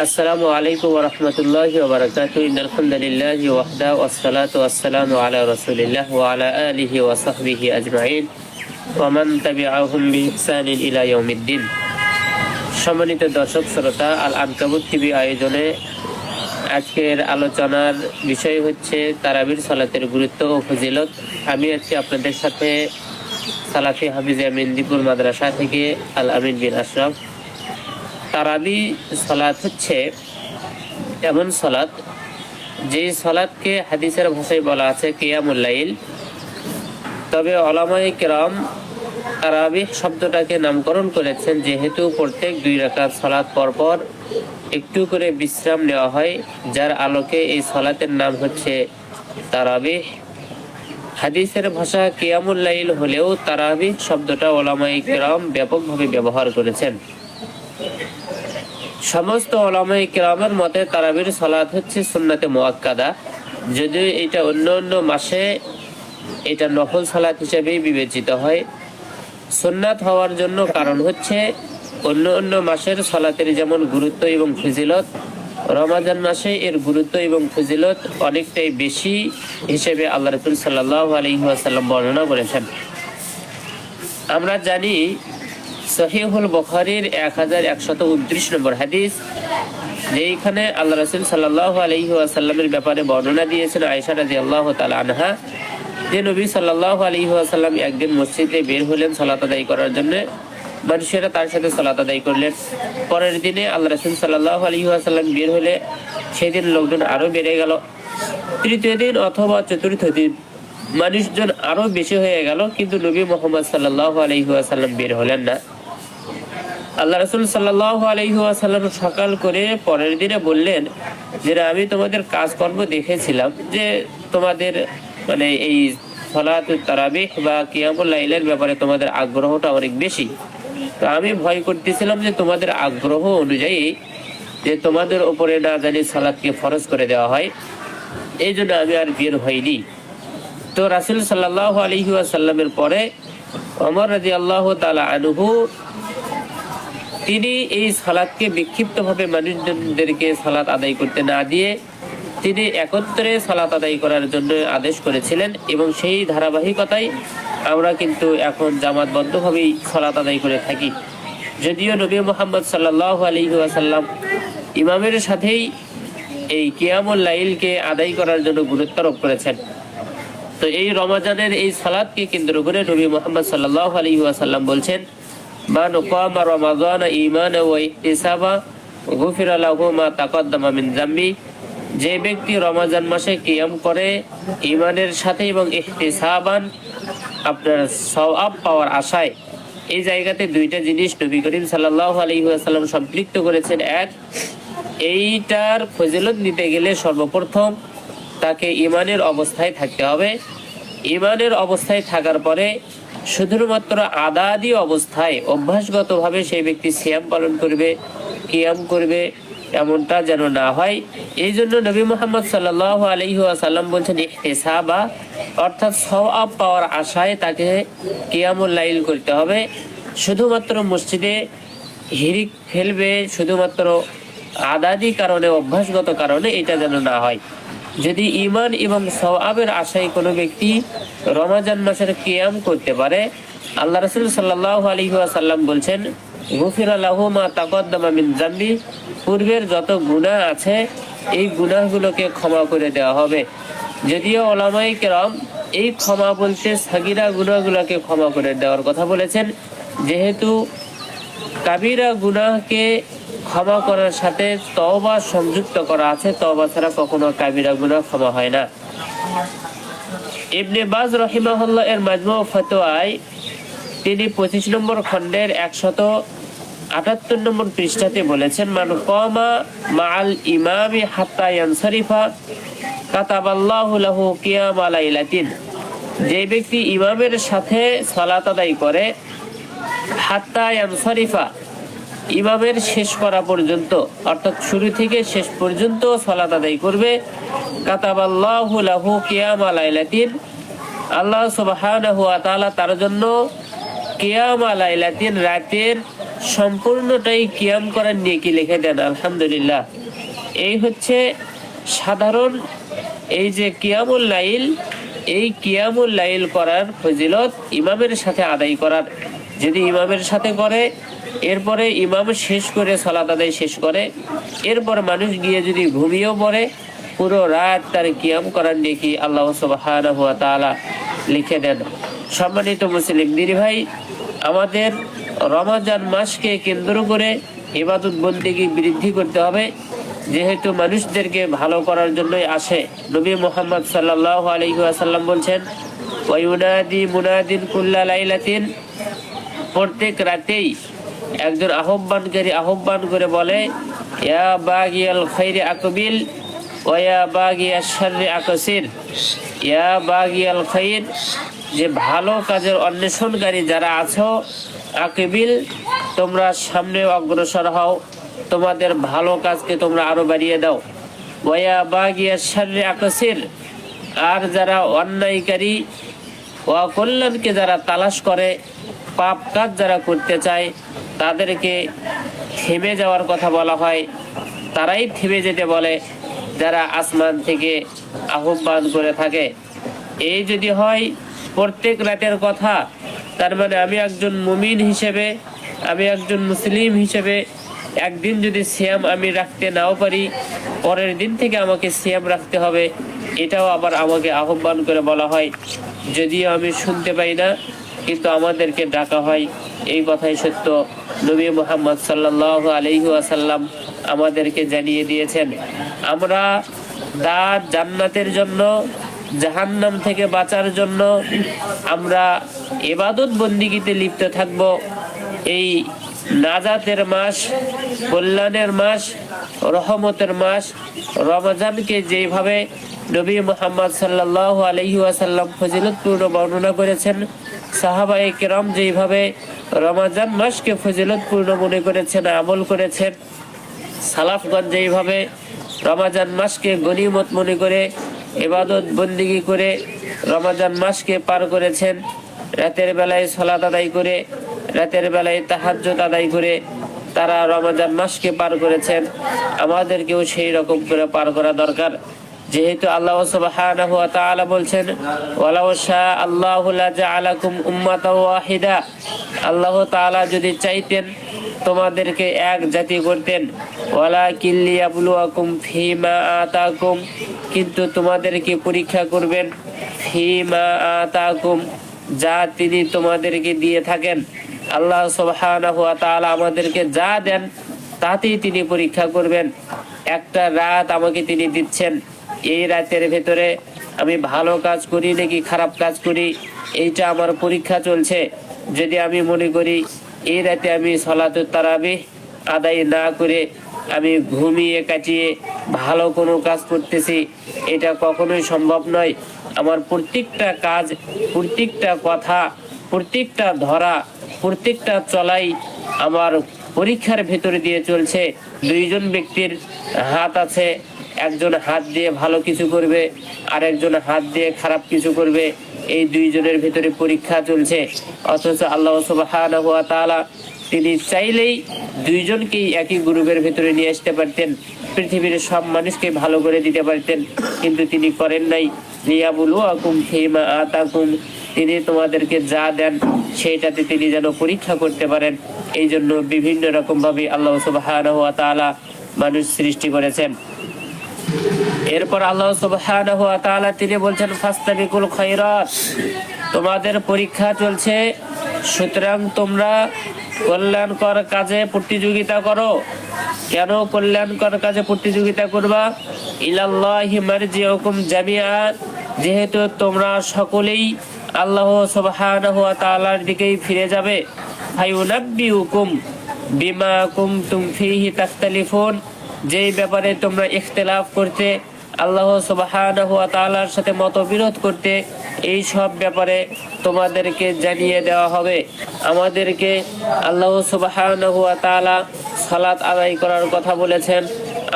আসসালামু আলাইকুম ওয়া রাহমাতুল্লাহি ওয়া বারাকাতুহু। ইন্নাল হামদালিল্লাহি ওয়াহদাহু ওয়াসসালাতু ওয়াসসালামু আলা রাসূলিল্লাহ ওয়া আলা আলিহি ওয়া সাহবিহি আজমাইন ওয়া মান তাবিআহুম বিইহসানিন ইলা ইয়াউমিদ্দিন। সম্মানিত দর্শক শ্রোতা, আল আনকাবুত টিভি আয়োজনে আজকের আলোচনার বিষয় হচ্ছে তারাবির সালাতের গুরুত্ব ও ফজিলত। আমি আছি আপনাদের সাথে সালাফি হাফিজিয়া মেহেন্দিপুর মাদ্রাসা থেকে আল আমিন বিন আশরাফ। তারাবি সালাত হচ্ছে এমন সালাত যেই সালাতকে হাদিসের ভাষায় বলা আছে কিয়ামুল লাইল। তবে উলামায়ে কেরাম তারাবি শব্দটাকে নামকরণ করেছেন যেহেতু প্রত্যেক 2 রাকাত সালাত পরপর একটু করে বিশ্রাম নেওয়া হয়, যার আলোকে এই সালাতের নাম হচ্ছে তারাবি। হাদিসের ভাষা কিয়ামুল লাইল হলেও তারাবি শব্দটা উলামায়ে কেরাম ব্যাপকভাবে ব্যবহার করেছেন। সমস্ত উলামায়ে কেরামের মতে তারাবির সালাত হচ্ছে সুন্নাতে মুআক্কাদা, যদিও এটা অন্য মাসে এটা নফল সালাত হিসেবেই বিবেচিত হয়। সুন্নাত হওয়ার জন্য কারণ হচ্ছে অন্য মাসের সালাতের যেমন গুরুত্ব এবং ফজিলত, রমাজান মাসে এর গুরুত্ব এবং ফজিলত অনেকটাই বেশি হিসেবে আল্লাহ রাসূল সাল্লাল্লাহু আলাইহি ওয়াসাল্লাম বর্ণনা করেছেন। আমরা জানি সহিহুল বুখারীর 1129 নম্বর হাদিস, যেখানে আল্লাহ রাসূল সাল্লাল্লাহু আলাইহি ওয়াসাল্লামের ব্যাপারে বর্ণনা দিয়েছেন আয়েশা রাদিয়াল্লাহু তাআলা আনহা, যে নবী সাল্লাল্লাহু আলাইহি ওয়াসাল্লাম একদিন মসজিদে বের হলেন সালাত আদায় করার জন্য। মানুষেরা তার সাথে সালাত আদায় করলেন। পরের দিনে আল্লাহ রাসূল সাল্লাল্লাহু আলাইহি ওয়াসাল্লাম বের হলে সেদিন লোকজন আরো বেড়ে গেল। তৃতীয় দিন অথবা চতুর্থ দিন মানুষজন আরো বেশি হয়ে গেল, কিন্তু নবী মুহাম্মদ সাল্লাল্লাহু আলাইহি ওয়াসাল্লাম বের হলেন না। আল্লাহ রাসূল সাল্লাল্লাহু আলাইহি ওয়াসাল্লাম সকাল করে পরের দিনে বললেন যে আমি তোমাদের কাজকর্ম দেখেছিলাম যে তোমাদের মানে এই সালাতুত তারাবিহ বা কিয়ামুল লাইলের ব্যাপারে তোমাদের আগ্রহটা অনেক বেশি। তো আমি ভয় করতেছিলাম যে তোমাদের আগ্রহ অনুযায়ী যে তোমাদের উপরে না জানি সালাতকে ফরজ করে দেওয়া হয়, এই জন্য আমি আর বের হইনি। তো রাসূল সাল্লাল্লাহু আলাইহি ওয়াসাল্লামের পরে ওমর রাদিয়াল্লাহু তাআলা আনহু তিনি এই সালাতকে বিক্ষিপ্তভাবে মানুষজনদেরকে সালাত আদায় করতে না দিয়ে তিনি একত্রে সালাত আদায় করার জন্য আদেশ করেছিলেন, এবং সেই ধারাবাহিকতায় আমরা কিন্তু এখন জামাতবদ্ধভাবেই সালাত আদায় করে থাকি। যদিও নবী মুহাম্মদ সাল্লাল্লাহু আলাইহি ওয়াসাল্লাম ইমামের সাথেই এই কিয়ামুল লাইলকে আদায় করার জন্য গুরুত্ব আরোপ করেছেন। তো এই রমজানের এই সালাতকে কেন্দ্র করে নবী মুহাম্মদ সাল্লাল্লাহু আলাইহি ওয়াসাল্লাম বলছেন, মান কামা রমাযানা ঈমানান ওয়া ইহতিসাবান গুফিরা লাহু মা তাকদ্দামা মিন যামবি। যে ব্যক্তি রমজান মাসে কিয়াম করে ঈমানের সাথে এবং ইহতিসাবান আপনার সওয়াব পাওয়ার আশায়, এই জায়গাতে দুইটা জিনিস নবী করিম সাল্লাল্লাহু আলাইহি ওয়াসাল্লাম সম্পৃক্ত করেছেন। এক, এইটার ফজিলত নিতে গেলে সর্বপ্রথম তাকে ঈমানের অবস্থায় থাকতে হবে। ঈমানের অবস্থায় থাকার পরে শুধুমাত্র আদাদি অবস্থায় অভ্যাসগতভাবে সেই ব্যক্তি সিয়াম পালন করবে, কিয়াম করবে, এমনটা যেন না হয়। এই জন্য নবী মুহাম্মদ সাল্লাল্লাহু আলাইহি ওয়াসাল্লাম বলছেন ইহতিসাবা, অর্থাৎ সওয়াব পাওয়ার আশায় তাকে কিয়ামুল লাইল করতে হবে। শুধুমাত্র মসজিদে হিরিক ফেলবে শুধুমাত্র আদাদি কারণে, অভ্যাসগত কারণে, এটা যেন না হয়। যদি ঈমান এবং সওয়াবের আশায় কোনো ব্যক্তি রমজান মাসের কিয়াম করতে পারে, আল্লাহ রাসূল সাল্লাল্লাহু আলাইহি ওয়াসাল্লাম বলছেন গুফিরা লাহু মা তাকদ্দামা মিন যামবি, পূর্বের যত গুনাহ আছে এই গুনাহগুলোকে ক্ষমা করে দেওয়া হবে। যদিও উলামায়ে কেরাম এই ক্ষমা বলতে সাগীরা গুনাহগুলোকে ক্ষমা করে দেওয়ার কথা বলেছেন, যেহেতু কাবিরা গুনাহকে ক্ষমা করার সাথে তওবা সংযুক্ত করা আছে। তওবা ছাড়া কখনো কাবিরা গুনাহ ক্ষমা হয় না। ইবনে বাজ রাহিমাহুল্লাহ এর মাজমু ফতোয়ায় তিনি 25 নম্বর খণ্ডের 178 নম্বর পৃষ্ঠাতে বলেছেন, মান কামা মাআল ইমামি হাত্তা ইয়ানসারিফা কাতাবাল্লাহু লাহু কিয়ামা লাইলাতিন। যে ব্যক্তি ইমামের সাথে সালাত আদায় করে হাত্তা ইয়ানসারিফা, ইমামের শেষ করা পর্যন্ত, অর্থাৎ শুরু থেকে শেষ পর্যন্ত সালাত আদায় করবে, কাতাবাল্লাহু লাহু কিয়ামা লাইলাতিন, আল্লাহ সুবহানাহু ওয়া তাআলা তার জন্য কিয়ামা লাইলাতিন রাতের সম্পূর্ণটাই কিয়াম করার নেকি লিখে দেন। আলহামদুলিল্লাহ। এই হচ্ছে সাধারণ এই যে কিয়ামুল লাইল, এই কিয়ামুল লাইল করার ফজিলত ইমামের সাথে আদায় করার। যদি ইমামের সাথে করে, এরপরে ইমাম শেষ করে সালাত আদায় শেষ করে, এরপর মানুষ গিয়ে যদি ঘুমিয়েও পড়ে, পুরো রাত তার কিয়াম করার নেকি আল্লাহ সুবহানাহু ওয়া তাআলা লিখে দেন। সম্মানিত মুসলিম দিনী ভাই, আমাদের রমজান মাসকে কেন্দ্র করে ইবাদত বন্দেগী বৃদ্ধি করতে হবে। যেহেতু মানুষদেরকে ভালো করার জন্যই আসে। নবী মুহাম্মদ সাল্লাল্লাহু আলাইহি ওয়াসাল্লাম বলছেন, ওয়ায়ুনাদি মুনাদিন কুল্লা লাইলাতিন, প্রত্যেক রাতেই একজন আহ্বানকারী আহ্বান করে বলে, ইয়া বাগিয়াল খাইরি আকবিল ওয়া ইয়া বাগিয়াশ শাররি আকসির। ইয়া বাগিয়াল খাইর, যে ভালো কাজের অন্বেষণকারী যারা আছো, আকবিল, তোমরা সামনে অগ্রসর হও, তোমাদের ভালো কাজকে তোমরা আরো বাড়িয়ে দাও। ওয়া ইয়া বাগিয়াশ শাররি আকসির, আর যারা অন্যায়কারী ও কল্যাণকে যারা তালাশ করে, পাপ কাজ যারা করতে চায়, তাদেরকে থেমে যাওয়ার কথা বলা হয়। তারাই থেমে যেতে বলে যারা আসমান থেকে আহ্বান করে থাকে। এই যদি হয় প্রত্যেক রাতের কথা, তার মানে আমি একজন মুমিন হিসেবে, আমি একজন মুসলিম হিসেবে একদিন যদি সিয়াম আমি রাখতে নাও পারি, পরের দিন থেকে আমাকে সিয়াম রাখতে হবে, এটাও আবার আমাকে আহ্বান করে বলা হয়। যদিও আমি শুনতে পাই না, কিন্তু আমাদেরকে ডাকা হয়। এই কথাই সত্য। নবী মুহাম্মদ সাল্লাল্লাহু আলাইহি ওয়াসাল্লাম আমাদেরকে জানিয়ে দিয়েছেন, আমরা জান্নাতের জন্য, জাহান্নাম থেকে বাঁচার জন্য আমরা ইবাদত বন্দিগিতে লিপ্ত থাকব। এই নাজাতের মাস, কল্যাণের মাস, রহমতের মাস রমজানকে যেভাবে নবী মুহাম্মদ সাল্লাল্লাহু আলাইহি ওয়াসাল্লাম ফজিলতপূর্ণ বর্ণনা করেছেন, সাহাবায়ে কেরাম যেভাবে রমজান মাসকে ফজিলতপূর্ণ মনে করেছেন, আমল করেছেন, সালাফগণ যেভাবে রমজান মাসকে গনিমত মনে করে ইবাদত বন্দিগি করে রমজান মাসকে পার করেছেন, রাতের বেলায় সালাত আদায় করে, রাতের বেলায় তাহাজ্জুদ আদায় করে তারা রমজান মাসকে পার করেছেন, আমাদেরকেও সেই রকম করে পার করা দরকার। যেহেতু আল্লাহ সুবহানাহু ওয়া তাআলা বলছেন, ওয়ালাউ শা আল্লাহু লা জাআলাকুম উম্মাতাও ওয়াহিদা, আল্লাহ তাআলা যদি চাইতেন তোমাদেরকে এক জাতি করতেন, ওয়ালাকিন লিয়াবলুয়াকুম ফীমা আতাকুম, কিন্তু তোমাদেরকে পরীক্ষা করবেন, ফীমা আতাকুম, যা তিনি তোমাদেরকে দিয়ে থাকেন। আল্লাহ সুবহানাহু ওয়া তাআলা আমাদেরকে যা দেন তাতেই তিনি পরীক্ষা করবেন। একটা রাত আমাকে তিনি দিচ্ছেন, এই রাতের ভেতরে আমি ভালো কাজ করি নাকি খারাপ কাজ করি, এইটা আমার পরীক্ষা চলছে। যদি আমি মনে করি এই রাতে আমি সালাতুত তারাবিহ আদায় না করে আমি ঘুমিয়ে কাটিয়ে ভালো কোনো কাজ করতেছি, এটা কখনোই সম্ভব নয়। আমার প্রত্যেকটা কাজ, প্রত্যেকটা কথা, প্রত্যেকটা ধরা, প্রত্যেকটা চলাই আমার পরীক্ষার ভেতরে দিয়ে চলছে। দুইজন ব্যক্তির হাত আছে, একজন হাত দিয়ে ভালো কিছু করবে, আর একজন হাত দিয়ে খারাপ কিছু করবে। এই দুইজনের ভেতরে পরীক্ষা চলছে। অথচ আল্লাহ সুবহানাহু ওয়া তাআলা তিনি চাইলেই দুইজনকেই একই গ্রুপের ভেতরে নিয়ে আসতে পারতেন, পৃথিবীর সব মানুষকে ভালো করে দিতে পারতেন, কিন্তু তিনি করেন নাই। লিয়াবলুয়াকুম ফীমা আতাকুম, তিনি তোমাদেরকে যা দেন সেইটাতে তিনি যেন পরীক্ষা করতে পারেন। এই জন্য বিভিন্ন রকম ভাবে আল্লাহ সুবহানাহু ওয়া তাআলা মানুষ সৃষ্টি করেছেন। এরপর আল্লাহ সুবহানাহু ওয়া তাআলা তিনি বলছেন, ফাস্তাবিকুল খায়রাত, তোমাদের পরীক্ষা চলছে, সুতরাং তোমরা কল্যাণকর কাজে প্রতিযোগিতা করো। কেন কল্যাণকর কাজে প্রতিযোগিতা করবা? ইলাল্লাহি মারজিউকুম জামিআ, যেহেতু তোমরা সকলেই আল্লাহ সুবহানাহু ওয়া তাআলার দিকেই ফিরে যাবে। ফায়ুনাব্বিউকুম বিমা কুনতুম ফীহি তাখতালিফুন, যেই ব্যাপারে তোমরা ইখতিলাফ করতে, আল্লাহ সুবহানাহু ওয়া তাআলার সাথে মতবিরোধ করতে, এই সব ব্যাপারে তোমাদেরকে জানিয়ে দেওয়া হবে। আমাদেরকে আল্লাহ সুবহানাহু ওয়া তাআলা সালাত আদায় করার কথা বলেছেন।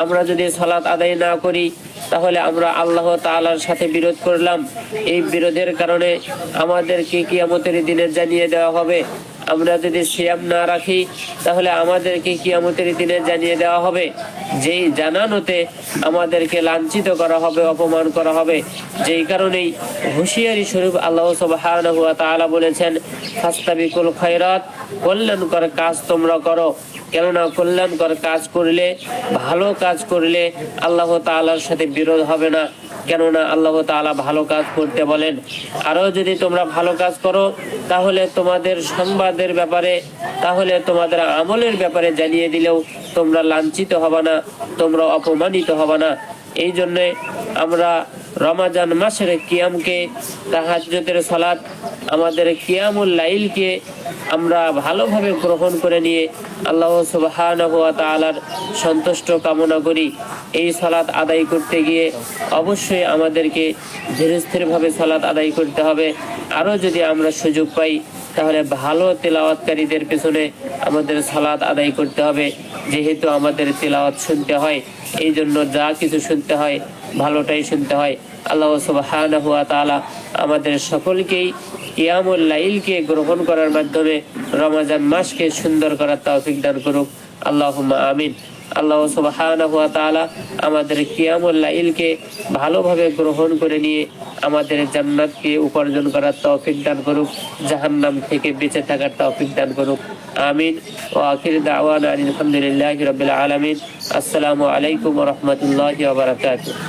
আমরা যদি সালাত আদায় না করি, তাহলে আমরা আল্লাহ তাআলার সাথে বিরোধ করলাম। এই বিরোধের কারণে আমাদেরকে কিয়ামতের দিনে জানিয়ে দেওয়া হবে। আমরা যদি সিয়াম না রাখি তাহলে আমাদেরকে কিয়ামতের দিনে জানিয়ে দেওয়া হবে, যেই জানানোতে আমাদেরকে লাঞ্ছিত করা হবে, অপমান করা হবে। যেই কারণেই হুঁশিয়ারি স্বরূপ আল্লাহ সুবহানাহু ওয়া তাআলা বলেছেন, ফাস্তাবিকুল খায়রাত, কল্যাণকর কাজ তোমরা করো। কেননা কল্যাণকর কাজ করলে, ভালো কাজ করলে আল্লাহ তাআলার সাথে বিরোধ হবে না। কেননা আল্লাহ তাআলা ভালো কাজ করতে বলেন। আরো যদি তোমরা ভালো কাজ করো তাহলে তোমাদের সংবাদের ব্যাপারে, তাহলে তোমাদের আমলের ব্যাপারে জানিয়ে দিলেও তোমরা লাঞ্ছিত হবে না, তোমরা অপমানিত হবে না। এই জন্যে আমরা রমাজান মাসের কিয়ামকে, তাহাজ্জুদের সালাত, আমাদের কিয়ামুল লাইলকে আমরা ভালোভাবে গ্রহণ করে নিয়ে আল্লাহ সুবহানাহু ওয়া তাআলার সন্তুষ্ট কামনা করি। এই সালাত আদায় করতে গিয়ে অবশ্যই আমাদেরকে ধীরস্থিরভাবে সালাত আদায় করতে হবে। আরও যদি আমরা সুযোগ পাই তাহলে ভালো তেলাওয়াতকারীদের পেছনে আমাদের সালাত আদায় করতে হবে। যেহেতু আমাদের তেলাওয়াত শুনতে হয়, এই জন্য যা কিছু শুনতে হয় ভালোটাই শুনতে হয়। আল্লাহ সুবহানাহু ওয়া তাআলা আমাদের সকলকেই কিয়ামুল লাইলকে গ্রহণ করার মাধ্যমে রমজান মাসকে সুন্দর করার তৌফিক দান করুক। আল্লাহুম্মা আমিন। আল্লাহ সুবহানাহু ওয়া তাআলা আমাদের কিয়ামুল লাইলকে ভালোভাবে গ্রহণ করে নিয়ে আমাদের জান্নাতকে উপার্জন করার তৌফিক দান করুক, জাহান্নাম থেকে বেঁচে থাকার তৌফিক দান করুক। আমিন। ওয়া আখির দাওয়ানা আলহামদুলিল্লাহি রাব্বিল আলামিন। আসসালামু আলাইকুম ওয়া রাহমাতুল্লাহি ওয়া বারাকাতুহু।